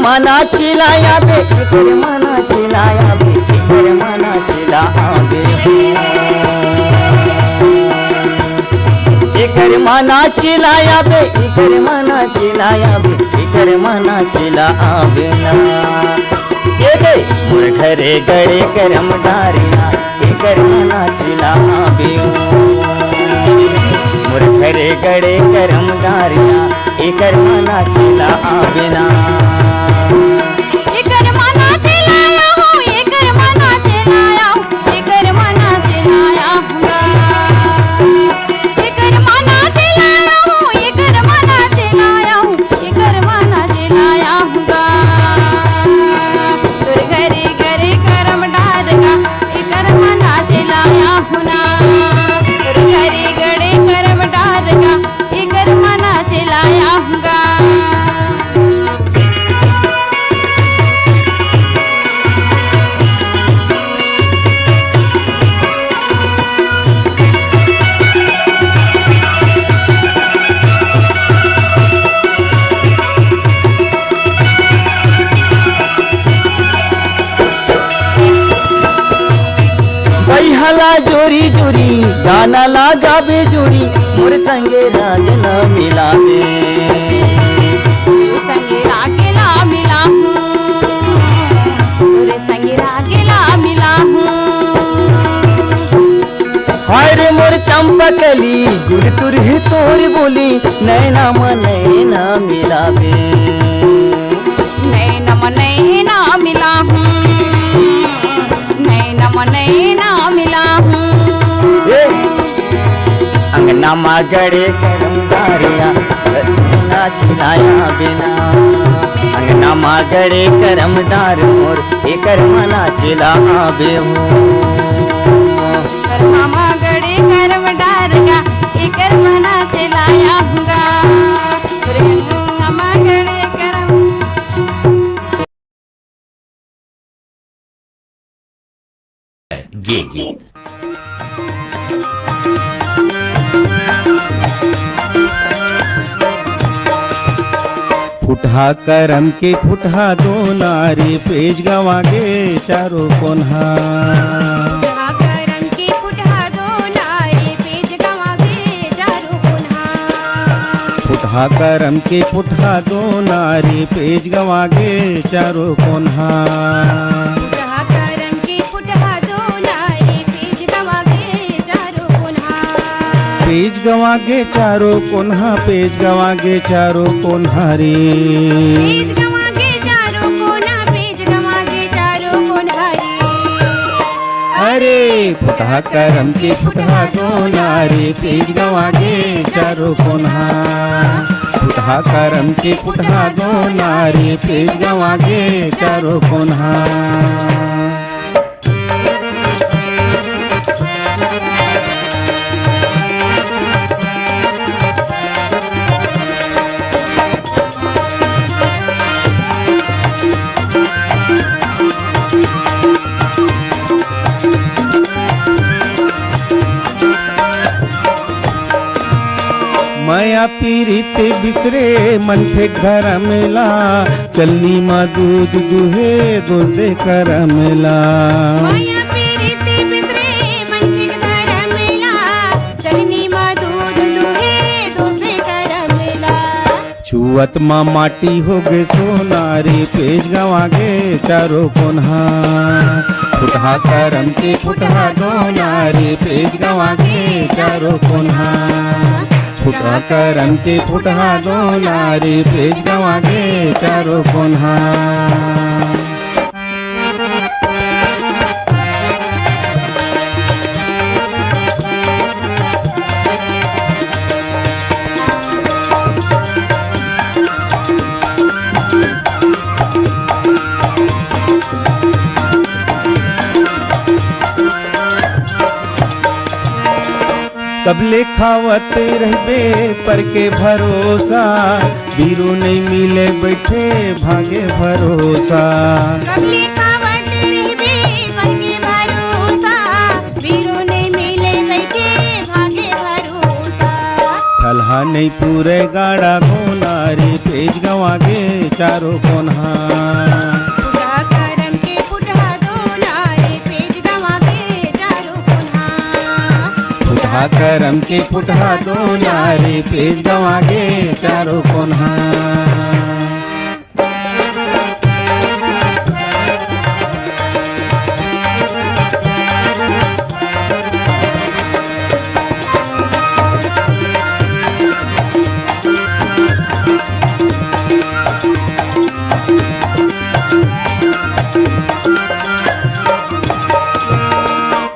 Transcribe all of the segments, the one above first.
मना चिलाया बे एकर मना चिलाया बे एकर मना चिलाया बे एकर मना चिलाया बे एकर मना चिलाया बे एकर मना चिलाया बे ना ए बे मोर घरे गड़े करम डारिया एकर मना चिलाया बे मोर घरे गड़े करम डारिया एकर मना चिलाया बे ना एकर मना चिलाया हूँ एकर मना चिलाया हूँ एकर मना चिलाया एकर मना चिलाया हूँ एकर मना चिलाया हूँ एकर मना चिलाया तोर घरे घरे करम डारगा एकर मना चिलाया हूँ ना तोर घरे घरे करम डारगा एकर मना चिलाया हूँ हला जोरी जोरी गाना लगाबे जोड़ी मोर संगे रागला मिलावे तेरे संगे रागला मिला हूँ तेरे संगे रागला मिला हूँ हाय रे मोर चंपकली गुर तुर ही तोर बोली नैना नैना मिलावे नैना मिला हूँ नैना मिला हूँ अंगना मा गड़े करम डारिया ना चिलाया बिना अंगना मा गड़े करम डार मोर एकर मना चिलाया बे हो कर मामा गड़े करम डारगा एकर मना चिलाया हूँगा मामा गड़े करम गे गीत फुटहा करम के फुटहा दो नारी पेज गवा गे चारों कोन्हा करम के फुटहा दो नारी पेज गवा गे चारों कोन्हा फुटहा करम के फुटहा दो नारी पेज गवा गे चारों कोन्हा पेज गवा गे चारों कोन्हा पेज गवा गे चारों कोन्हा रे पेज गवा गे चारों कोन्हा पेज गवा गे चारों कोन्हा रे अरे फुटहा करम के फुटहा दो नारी पेज गवा गे चारों कोन्हा फुटहा करम के फुटहा दो नारी पेज गवा गे चारों कोन्हा माया पीरित बिसरे मन थे घर मिला चलनी माँ दूध दुहे दूधे कर मिला माया पीरित बिसरे मन थे घर मिला चलनी माँ दूध दुहे दूधे कर मिला छुअत माँ माटी हो गे सोनारी पेज गवा गे चारों कोन्हा फुटहा करम के फुटहा दो नारी पेज गवा गे चारों कोन्हा फुटहा करम के फुटहा दो नारी पेज गवा गे चारों कोन्हा कबले खावत रहबे पर के भरोसा बीरो नहीं मिले बैठे भागे भरोसा कबले खावत रहबे पर के भरोसा बीरो नहीं मिले बैठे भागे भरोसा ठलहा नहीं पूरे गाड़ा को डोला रे पेज गवागे चारों कोन्हा। पुटहा करम के पुटहा डोला रे पेज गवागे चारों कोन्हा। पुटहा करम के पुटहा डोला रे पेज गवागे चारों कोन्हा।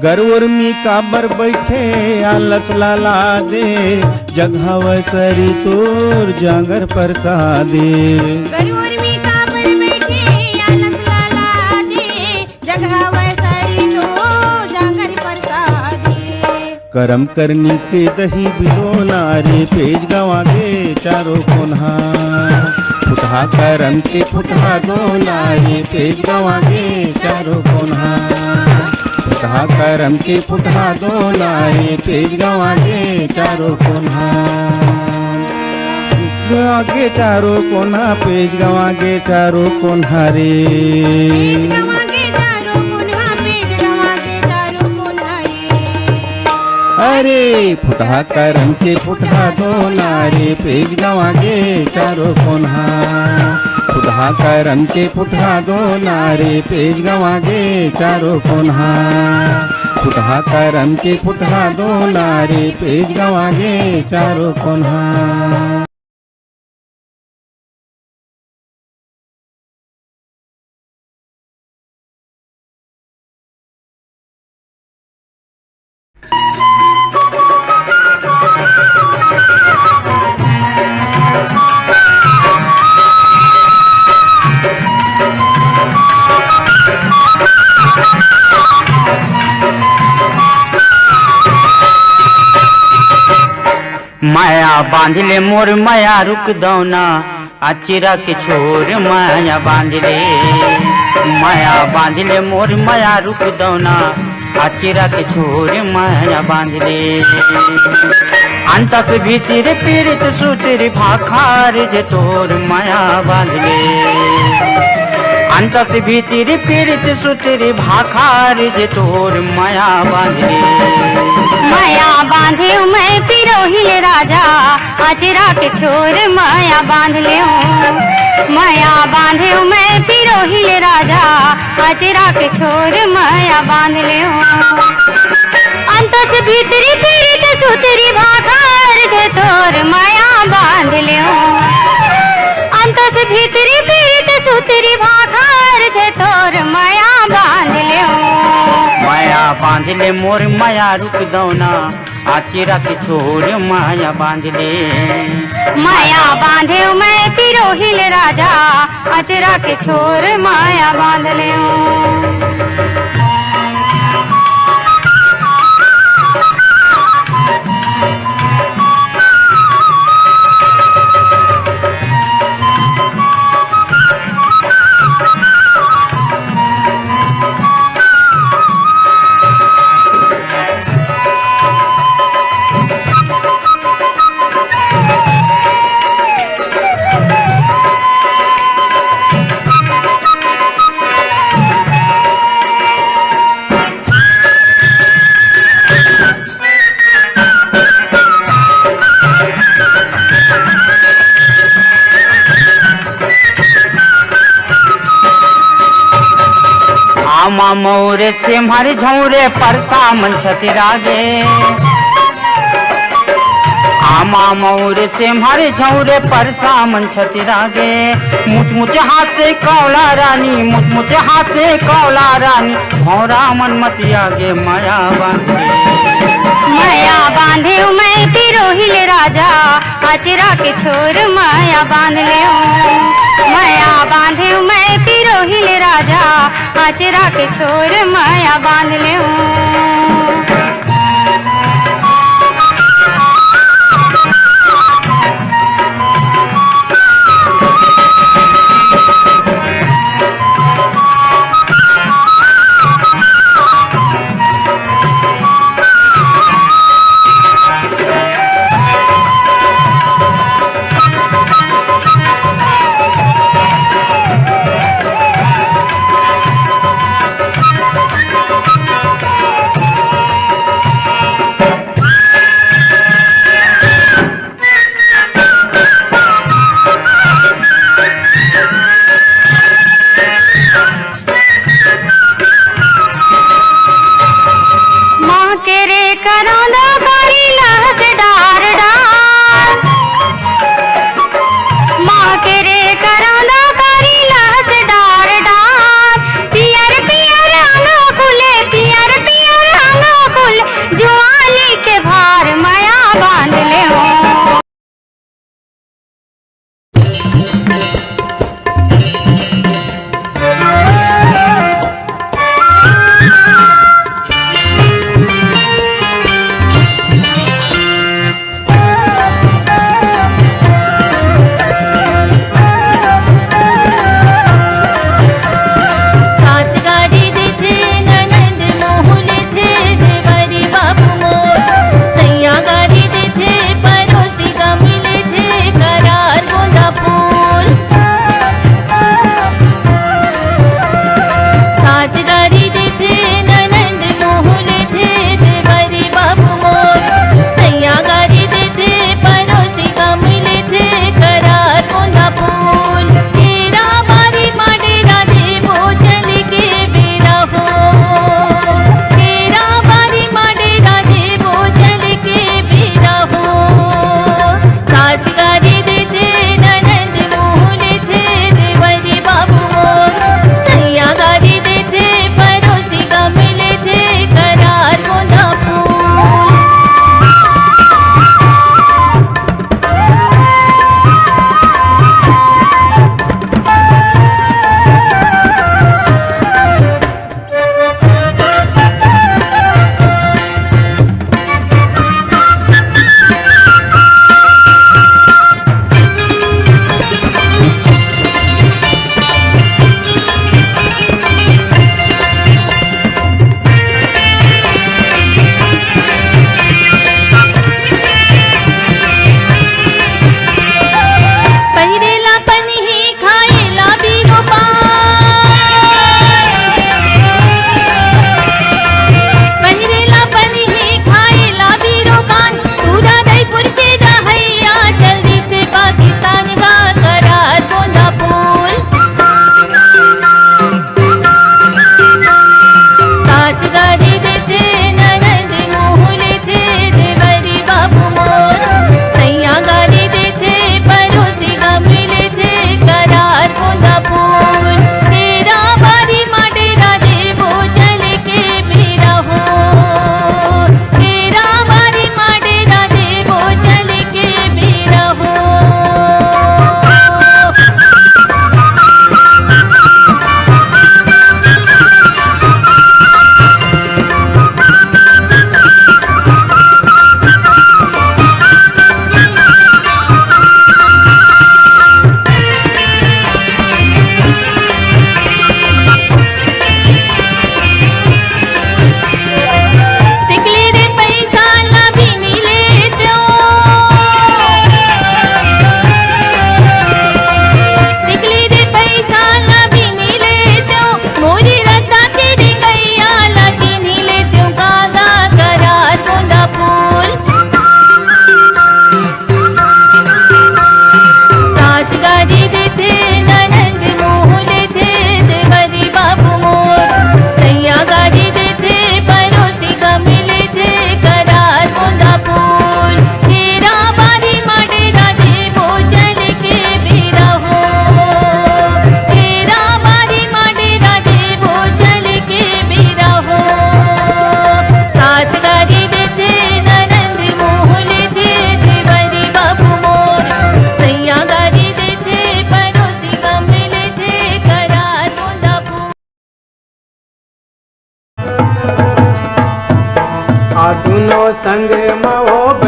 गरुर मी काबर बैठे आलस लाला दे जगह सरी तोर जांगर प्रसादे। गरुर मी काबर बैठे आलस लाला दे जगह सरी तोर जांगर प्रसादे। करम करनी के दही बिलोना रे पेज गवागे चारों कोन्हा। पुटहा करम के पुटहा डोला रे पेज गवागे चारों कोन्हा। पुटहा करम के पुटहा डोला रे पेज गवागे चारों कोन्हा। गवागे चारों कोन्हा पेज गवागे चारों कोन्हा रे। पेज गवागे चारों कोन्हा पेज गवागे चारों कोन्हा रे। अरे पुटहा करम के पुटहा डोला रे पेज गवागे चारों कोन्हा। पुटहा करम के पुटहा डोला रे पेज गवागे चारों कोन्हा। पुटहा करम के पुटहा डोला रे पेज गवागे चारों कोन्हा। माया बांध ले मोर माया रुक दौना अचिरा के छोर माया बांध ले। माया बांध ले मोर माया रुक दौना अचिरा के छोर माया बांध ले। अंतस भीतर पीड़ित सूतिर भाखार जे तोर माया बांध ले। अंतस भीतर पीड़ित सूतिर भाखार जे तोर माया बांध ले। माया बांधे मैं पिरोहिल राजा अचरा के छोर माया बांध ले। माया बांधे मैं पिरोहिल राजा अचरा के छोर माया बांध ले। अंतस भीतरी पीड़ित सुतरी भाखार जे तोर माया बांध ले। अंतस भीतरी पीड़ित सुतरी भाखार जे तोर माया बांध ले। माया बांध ले मोर माया रुक दौना आचिरा के छोर माया बांध ले। माया बांधे मैं पिरोहिल राजा अचरा के छोर माया बांध ले। आमा मोरे से मारे झौरे परसा मन छतिरागे। आमा मोरे से मारे झौरे परसा मन छतिरागे। मुच मुच हाथ से कौला रानी मुच मुच हाथ से कौला रानी भौरा मन मतियागे माया बांधे। माया बांधे मैं पिरोहिल राजा अचरा के छोर माया बांध ले। माया बांधे मैं पिरोहिल राजा अचरा के छोर माया बांध ले।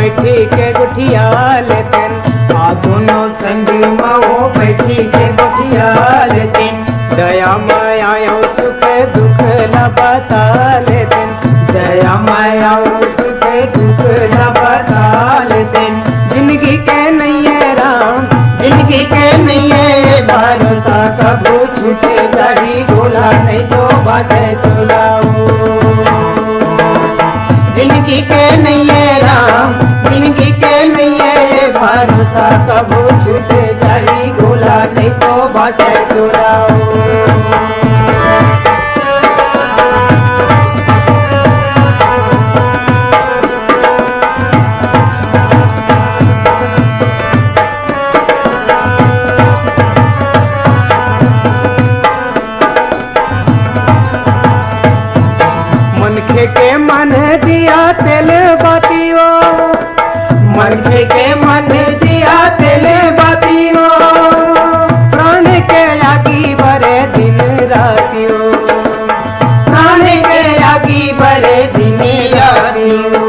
बैठी के गुठिया लेतेन आ दोनों संग माओ बैठी के गुठिया लेतेन दया माया यो सुख दुख न बता लेतेन दया माया यो सुख दुख न बता लेतेन जिंदगी के नहीं है राम जिंदगी के नहीं है भरोसा कबू छूटे जाही गोला नहीं तो बाजे चुलाओ जिंदगी के नहीं है राम जिंदगी के नहीं है भरोसा कबू छूटे जाही गोला नहीं तो बाजे चुलाओ मनखे के मन दिया तेल बातियो मनखे के मन दिया तेल बातियो प्राण के आगी भरे दिन रातियो प्राण के आगी भरे दिन रातियो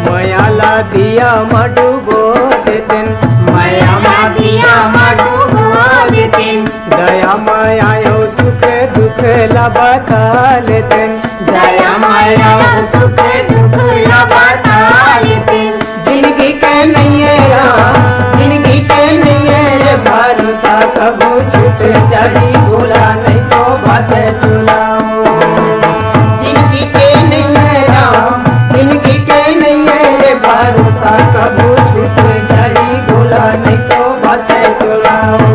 मयाला दिया मडुबो देतेन मया दिया मडुबो देतेन दया माया यो सुख दुख लबता लेतेन दया माया सुख दुख लबता लेतेन जिंदगी के नहीं है राम जिंदगी के नहीं है भरोसा कबू छूट जाही गोला नहीं तो बाजे चुलाओ जिंदगी के नहीं है राम जिंदगी के नहीं है भरोसा कबू छूट जाही गोला नहीं तो बाजे चुलाओ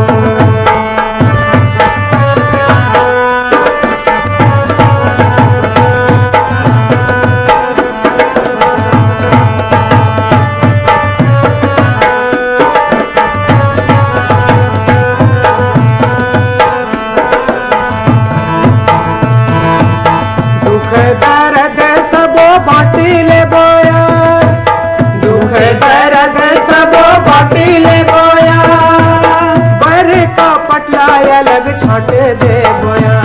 दर्द सबो बाटी ले बोया दुख दर्द सबो बाटी ले बोया बर का पटला अलग छाट दे बोया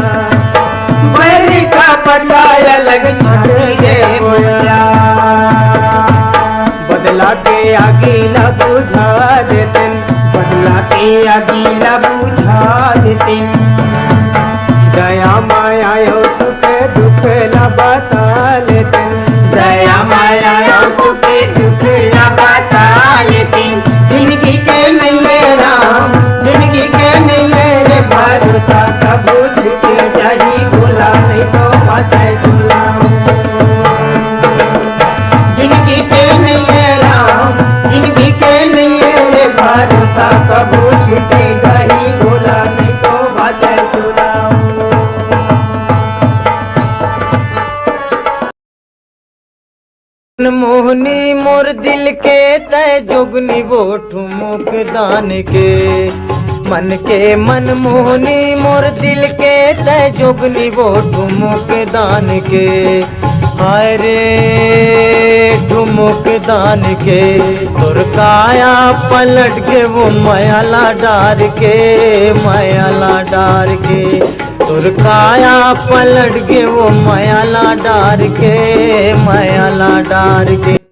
बर का पटला अलग छाट दे बोया बदला के आगे ला बुझा देतेन बदला के आगे ला बुझा देतेन दया माया यो सुख दुख न बता लेतेन दया माया यो सुख दुख न बता लेतेन जिंदगी के नहीं है राम जिंदगी के नहीं है भरोसा कबू छूटे जाही गोला नहीं तो बाजे चुलाओ जिंदगी के नहीं है राम जिंदगी के नहीं है भरोसा कबू छूटे जाही गोला नहीं तो बाजे चुलाओ मोहनी मोर दिल के तय जोगनी वो ठुमुक दान के मन के मन मोहनी मोर दिल के तय जोगनी वो ठुमुक दान के हाय रे ठुमुक दान के तोर काया पलट के वो मायाला डार के मायाला डार के तोर काया पलट के वो मायाला डार के मायाला डार के